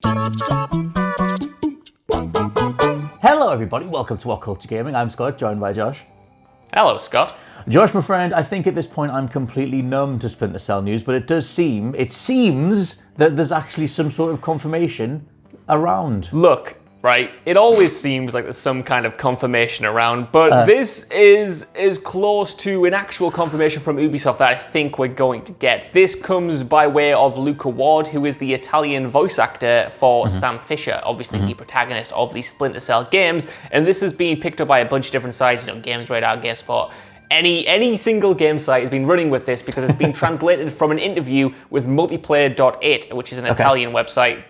Hello everybody, welcome to WhatCulture Gaming. I'm Scott, joined by Josh. Hello, Scott. Josh, my friend, I think at this point I'm completely numb to Splinter Cell news, but it seems that there's actually some sort of confirmation around. Look, right, it always seems like there's some kind of confirmation around, but this is close to an actual confirmation from Ubisoft that I think we're going to get. This comes by way of Luca Ward, who is the Italian voice actor for Sam Fisher, obviously the protagonist of the Splinter Cell games, and this is being picked up by a bunch of different sites, Games Radar, GameSpot. Any single game site has been running with this because it's been translated from an interview with multiplayer.it, which is an Italian website,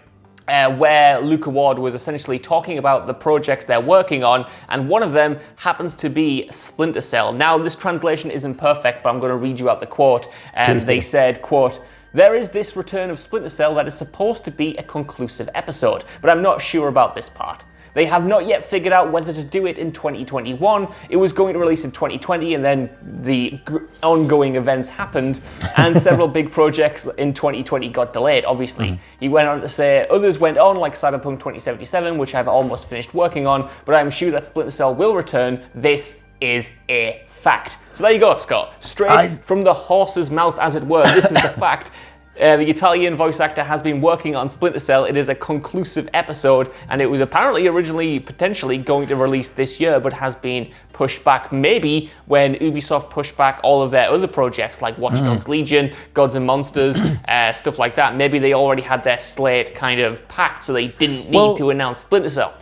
where Luca Ward was essentially talking about the projects they're working on, and one of them happens to be Splinter Cell. Now, this translation isn't perfect, but I'm going to read you out the quote. They said, quote, "There is this return of Splinter Cell that is supposed to be a conclusive episode, but I'm not sure about this part. They have not yet figured out whether to do it in 2021. It was going to release in 2020, and then the ongoing events happened, and several big projects in 2020 got delayed, obviously." He went on to say, "Others went on, like Cyberpunk 2077, which I've almost finished working on, but I'm sure that Splinter Cell will return. This is a fact." So there you go, Scott. Straight from the horse's mouth, as it were. This is the fact. The Italian voice actor has been working on Splinter Cell. It is a conclusive episode, and it was apparently originally potentially going to release this year, but has been pushed back. Maybe when Ubisoft pushed back all of their other projects like Watch Dogs Legion, Gods and Monsters, stuff like that, maybe they already had their slate kind of packed, so they didn't need to announce Splinter Cell.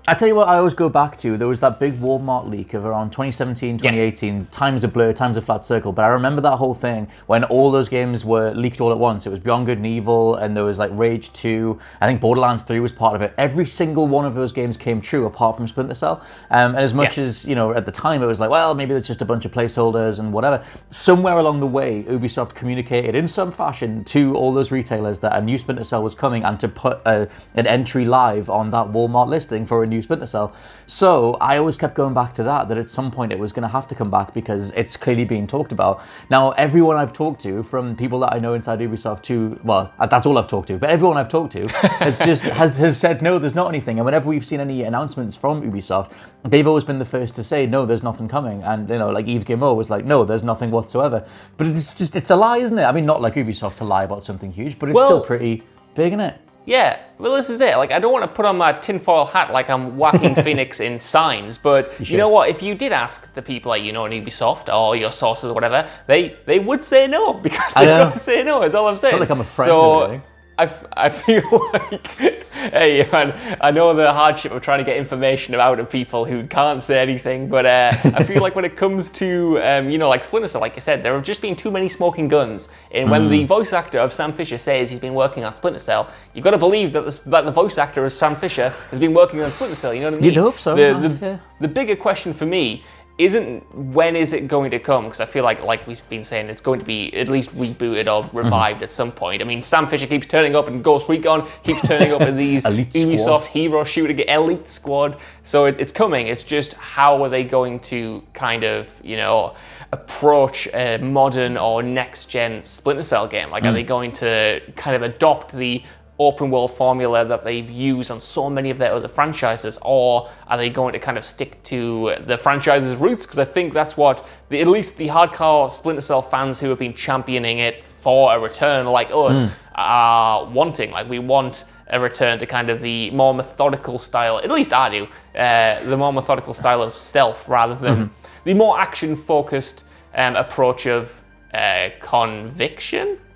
I tell you what I always go back to, there was that big Walmart leak of around 2017, 2018, time's a blur, time's a flat circle, but I remember that whole thing when all those games were leaked all at once. It was Beyond Good and Evil, and there was like Rage 2, I think Borderlands 3 was part of it. Every single one of those games came true apart from Splinter Cell, and as much as, at the time it was like, well, maybe it's just a bunch of placeholders and whatever, somewhere along the way Ubisoft communicated in some fashion to all those retailers that a new Splinter Cell was coming and to put an entry live on that Walmart listing for a new Splinter Cell. So I always kept going back to that at some point it was going to have to come back because it's clearly being talked about. Now, everyone I've talked to, from people that I know inside Ubisoft to, well, that's all I've talked to, but everyone I've talked to has said, no, there's not anything. And whenever we've seen any announcements from Ubisoft, they've always been the first to say, no, there's nothing coming. And, like Yves Guillemot was like, no, there's nothing whatsoever. But it's a lie, isn't it? I mean, not like Ubisoft to lie about something huge, but it's still pretty big, isn't it? Yeah, well, this is it. Like, I don't want to put on my tinfoil hat like I'm Joaquin Phoenix in Signs, but you know what? If you did ask the people at, in Ubisoft or your sources or whatever, they would say no, because they're going to say no, is all I'm saying. Not like I'm a friend or anything. I feel like, hey, man, I know the hardship of trying to get information out of people who can't say anything, but I feel like when it comes to, like Splinter Cell, like you said, there have just been too many smoking guns. And when the voice actor of Sam Fisher says he's been working on Splinter Cell, you've got to believe that the voice actor of Sam Fisher has been working on Splinter Cell, you know what I mean? You'd hope so. The bigger question for me isn't when is it going to come, because I feel like we've been saying, it's going to be at least rebooted or revived at some point. I mean, Sam Fisher keeps turning up in Ghost Recon, keeps turning up in these Ubisoft hero shooter Elite Squad, so it's coming. It's just how are they going to kind of, approach a modern or next-gen Splinter Cell game? Like, are they going to kind of adopt the open world formula that they've used on so many of their other franchises, or are they going to kind of stick to the franchise's roots? Because I think that's what at least the hardcore Splinter Cell fans who have been championing it for a return, like us, are wanting. Like, we want a return to kind of the more methodical style, at least I do, the more methodical style of stealth rather than the more action-focused approach of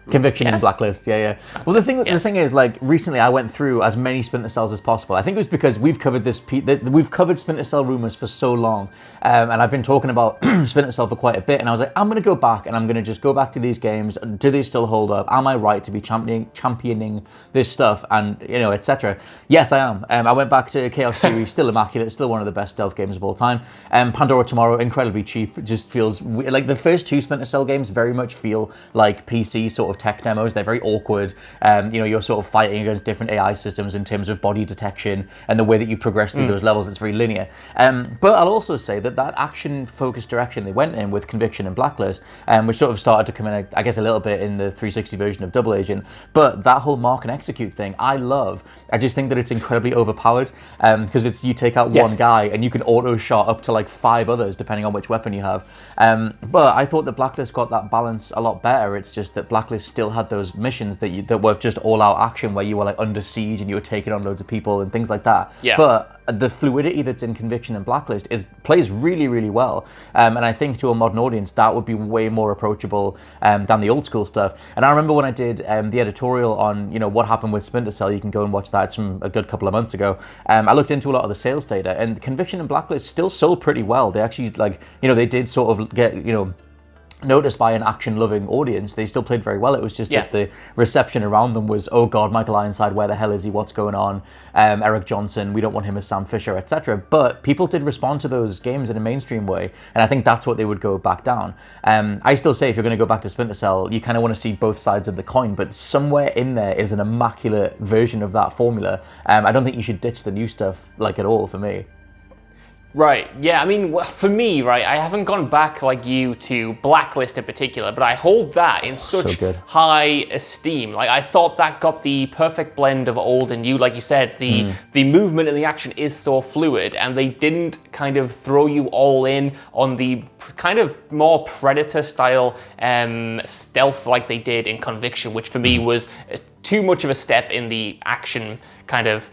Conviction and Blacklist, yeah. Well, the thing is, like, recently I went through as many Splinter Cells as possible. I think it was because we've covered Splinter Cell rumors for so long, and I've been talking about Splinter Cell for quite a bit, and I was like, I'm going to go back and I'm going to just go back to these games. Do they still hold up? Am I right to be championing this stuff? And, etc. Yes, I am. I went back to Chaos Theory, still immaculate, still one of the best stealth games of all time. Pandora Tomorrow, incredibly cheap. It just feels like the first two Splinter Cell games very much feel like PC sort of of tech demos. They're very awkward. You're sort of fighting against different AI systems in terms of body detection and the way that you progress through those levels. It's very linear. But I'll also say that action-focused direction they went in with Conviction and Blacklist, which sort of started to come in, I guess, a little bit in the 360 version of Double Agent. But that whole mark and execute thing, I love. I just think that it's incredibly overpowered because it's you take out one guy and you can auto-shot up to like 5 others depending on which weapon you have. But I thought that Blacklist got that balance a lot better. It's just that Blacklist still had those missions that were just all-out action where you were like under siege and you were taking on loads of people and things like that. Yeah. But the fluidity that's in Conviction and Blacklist plays really, really well. And I think to a modern audience, that would be way more approachable than the old school stuff. And I remember when I did the editorial on, what happened with Splinter Cell, you can go and watch that. It's from a good couple of months ago. I looked into a lot of the sales data, and Conviction and Blacklist still sold pretty well. They actually, they did sort of get, noticed by an action-loving audience. They still played very well. It was just that the reception around them was, oh god, Michael Ironside, where the hell is he? What's going on? Eric Johnson, we don't want him as Sam Fisher, etc. But people did respond to those games in a mainstream way, and I think that's what they would go back down. I still say if you're going to go back to Splinter Cell, you kind of want to see both sides of the coin, but somewhere in there is an immaculate version of that formula. I don't think you should ditch the new stuff at all for me. Right, yeah, I mean, for me, right, I haven't gone back like you to Blacklist in particular, but I hold that in such high esteem. I thought that got the perfect blend of old and new. Like you said, the movement and the action is so fluid, and they didn't kind of throw you all in on the kind of more Predator-style stealth like they did in Conviction, which for me was too much of a step in the action kind of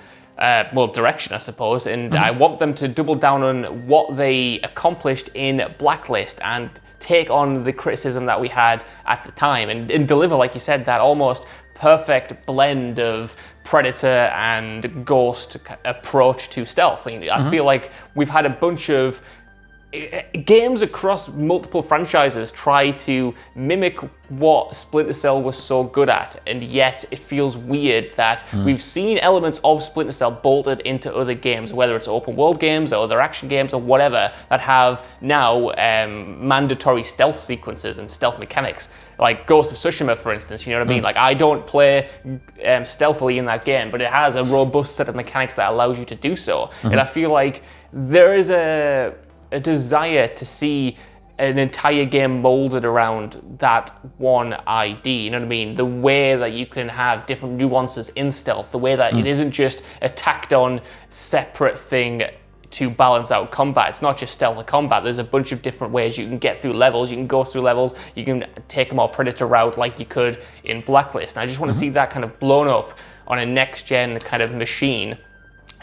direction, I suppose, and I want them to double down on what they accomplished in Blacklist and take on the criticism that we had at the time and deliver, like you said, that almost perfect blend of Predator and Ghost approach to stealth. I feel like we've had a bunch of games across multiple franchises try to mimic what Splinter Cell was so good at, and yet it feels weird that we've seen elements of Splinter Cell bolted into other games, whether it's open world games or other action games or whatever, that have now mandatory stealth sequences and stealth mechanics. Like Ghost of Tsushima, for instance, you know what I mean? I don't play stealthily in that game, but it has a robust set of mechanics that allows you to do so. And I feel like there is a desire to see an entire game molded around that one ID, you know what I mean? The way that you can have different nuances in stealth, the way that it isn't just a tacked on separate thing to balance out combat. It's not just stealth or combat. There's a bunch of different ways you can get through levels, you can go through levels, you can take a more Predator route like you could in Blacklist. And I just want to see that kind of blown up on a next-gen kind of machine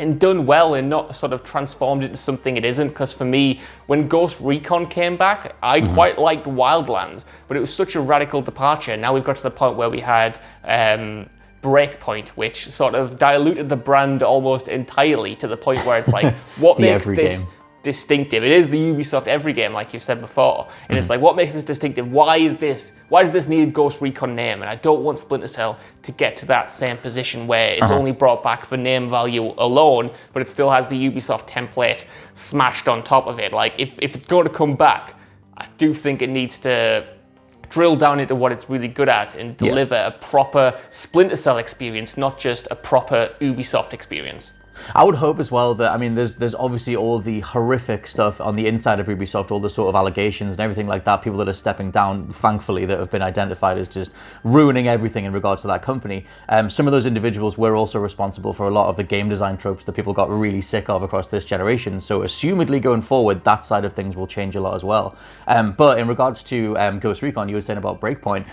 and done well and not sort of transformed into something it isn't. Because for me, when Ghost Recon came back, I quite liked Wildlands, but it was such a radical departure. Now we've got to the point where we had Breakpoint, which sort of diluted the brand almost entirely to the point where it's like, what makes this distinctive? It is the Ubisoft every game, like you said before, and it's like, what makes this distinctive? Why does this need a Ghost Recon name? And I don't want Splinter Cell to get to that same position where it's only brought back for name value alone, but it still has the Ubisoft template smashed on top of it. Like, if it's going to come back, I do think it needs to drill down into what it's really good at and deliver a proper Splinter Cell experience, not just a proper Ubisoft experience. I would hope as well that, I mean, there's obviously all the horrific stuff on the inside of Ubisoft, all the sort of allegations and everything like that, people that are stepping down, thankfully, that have been identified as just ruining everything in regards to that company. Some of those individuals were also responsible for a lot of the game design tropes that people got really sick of across this generation. So assumedly going forward, that side of things will change a lot as well. But in regards to Ghost Recon, you were saying about Breakpoint,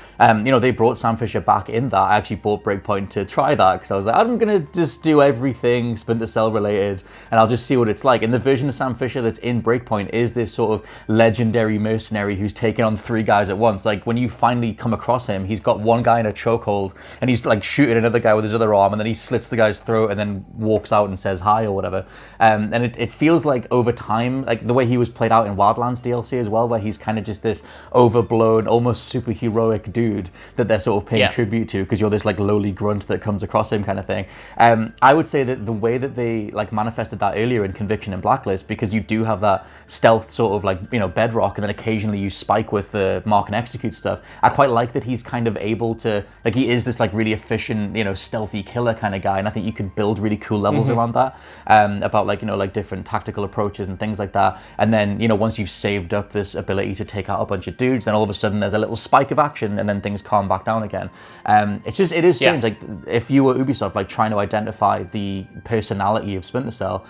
they brought Sam Fisher back in that. I actually bought Breakpoint to try that because I was like, I'm going to just do everything Splinter Cell related and I'll just see what it's like. And the version of Sam Fisher that's in Breakpoint is this sort of legendary mercenary who's taken on 3 guys at once. Like when you finally come across him, he's got one guy in a chokehold and he's like shooting another guy with his other arm, and then he slits the guy's throat and then walks out and says hi or whatever. And it feels like over time, like the way he was played out in Wildlands DLC as well, where he's kind of just this overblown, almost superheroic dude that they're sort of paying tribute to because you're this like lowly grunt that comes across him kind of thing. I would say that the way that that they like manifested that earlier in Conviction and Blacklist, because you do have that stealth sort of like, you know, bedrock, and then occasionally you spike with the mark and execute stuff. I quite like that he's kind of able to, like, he is this like really efficient, you know, stealthy killer kind of guy, and I think you could build really cool levels around that, about like, you know, like different tactical approaches and things like that. And then, you know, once you've saved up this ability to take out a bunch of dudes, then all of a sudden there's a little spike of action, and then things calm back down again. It is strange, like if you were Ubisoft, like trying to identify the personality of Splinter Cell,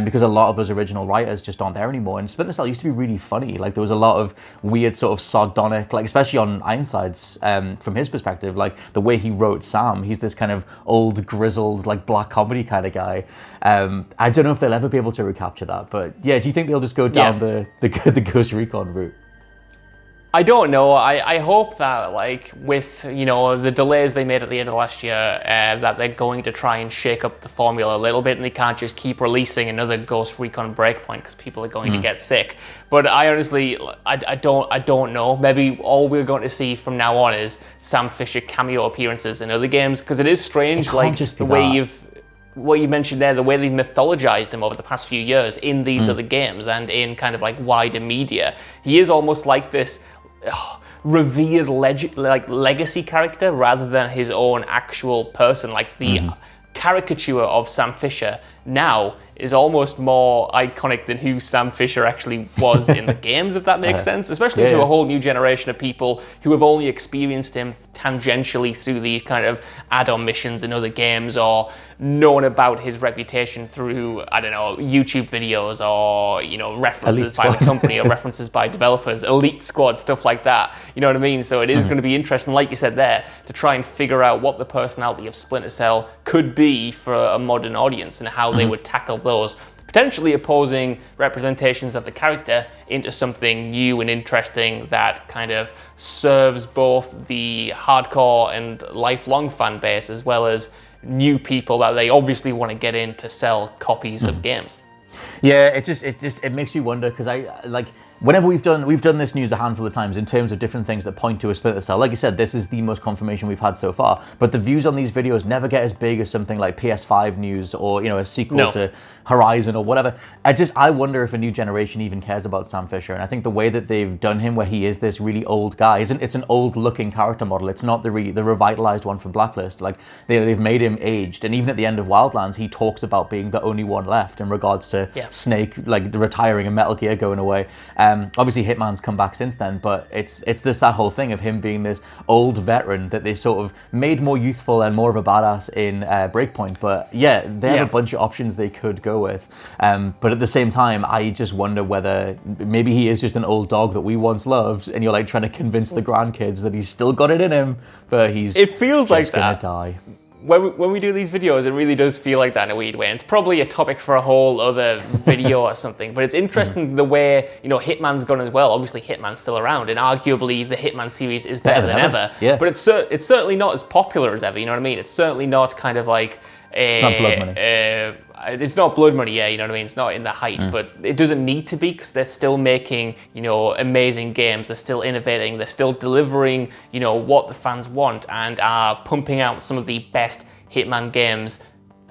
because a lot of those original writers just aren't there anymore. And Splinter Cell used to be really funny. Like there was a lot of weird sort of sardonic, like especially on Ironside's, from his perspective, like the way he wrote Sam, he's this kind of old grizzled like black comedy kind of guy. I don't know if they'll ever be able to recapture that, but yeah, do you think they'll just go down the Ghost Recon route? I don't know. I hope that, like, with, you know, the delays they made at the end of last year, that they're going to try and shake up the formula a little bit, and they can't just keep releasing another Ghost Recon Breakpoint because people are going to get sick. But I honestly, I don't know. Maybe all we're going to see from now on is Sam Fisher cameo appearances in other games, because it is strange, like the way what you mentioned there, the way they've mythologized him over the past few years in these other games and in kind of like wider media. He is almost like this revered legacy character rather than his own actual person. Like the caricature of Sam Fisher now is almost more iconic than who Sam Fisher actually was in the games, if that makes sense, especially to a whole new generation of people who have only experienced him tangentially through these kind of add-on missions in other games, or known about his reputation through, I don't know, YouTube videos, or, you know, references by the company or references by developers, Elite Squad, stuff like that. You know what I mean? So it is going to be interesting, like you said there, to try and figure out what the personality of Splinter Cell could be for a modern audience, and how they would tackle those potentially opposing representations of the character into something new and interesting that kind of serves both the hardcore and lifelong fan base, as well as new people that they obviously want to get in to sell copies of games. Yeah, it makes you wonder, because whenever we've done this news a handful of times in terms of different things that point to a Splinter Cell. Like you said, this is the most confirmation we've had so far, but the views on these videos never get as big as something like PS5 news, or, you know, a sequel to Horizon or whatever. I wonder if a new generation even cares about Sam Fisher. And I think the way that they've done him, where he is this really old guy, it's an old looking character model. It's not the revitalized one from Blacklist. Like they've made him aged, and even at the end of Wildlands, he talks about being the only one left in regards to Snake, like retiring and Metal Gear going away. Obviously Hitman's come back since then, but it's just that whole thing of him being this old veteran that they sort of made more youthful and more of a badass in Breakpoint. But yeah, they have a bunch of options they could go with. But at the same time, I just wonder whether maybe he is just an old dog that we once loved, and you're like trying to convince the grandkids that he's still got it in him, but it feels like gonna die. When we do these videos, it really does feel like that in a weird way. And it's probably a topic for a whole other video or something. But it's interesting the way, you know, Hitman's gone as well. Obviously, Hitman's still around, and arguably the Hitman series is better than ever. Yeah. But it's certainly not as popular as ever. You know what I mean? It's certainly not kind of like not blood money. It's not blood money, yeah, you know what I mean? It's not in the height, but it doesn't need to be, because they're still making, you know, amazing games. They're still innovating. They're still delivering, you know, what the fans want, and are pumping out some of the best Hitman games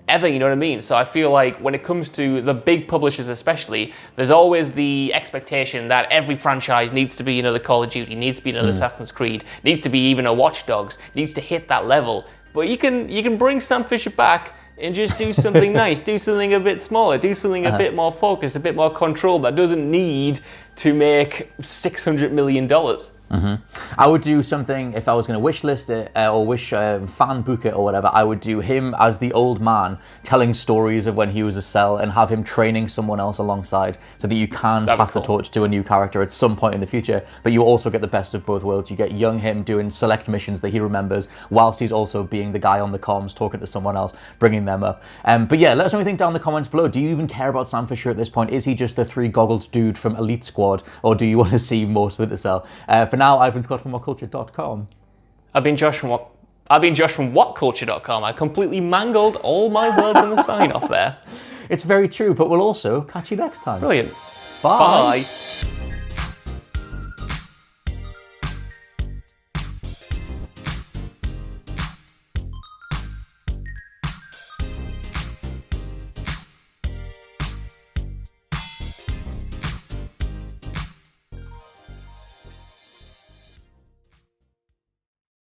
ever, you know what I mean? So I feel like when it comes to the big publishers especially, there's always the expectation that every franchise needs to be another Call of Duty, needs to be another Assassin's Creed, needs to be even a Watch Dogs, needs to hit that level. But you can bring Sam Fisher back and just do something nice, do something a bit smaller, do something a bit more focused, a bit more controlled, that doesn't need to make $600 million. I would do something, if I was going to wish list it or wish fan book it or whatever, I would do him as the old man telling stories of when he was a Cell, and have him training someone else alongside, so that you can pass the torch to a new character at some point in the future, but you also get the best of both worlds. You get young him doing select missions that he remembers, whilst he's also being the guy on the comms talking to someone else, bringing them up. But yeah, let us know what you think down in the comments below. Do you even care about Sam Fisher at this point? Is he just the three-goggled dude from Elite Squad, or do you want to see more Splinter Cell? For now, I've been Scott from WhatCulture.com. I've been Josh from WhatCulture.com. I completely mangled all my words in the sign-off there. It's very true, but we'll also catch you next time. Brilliant. Bye. Bye.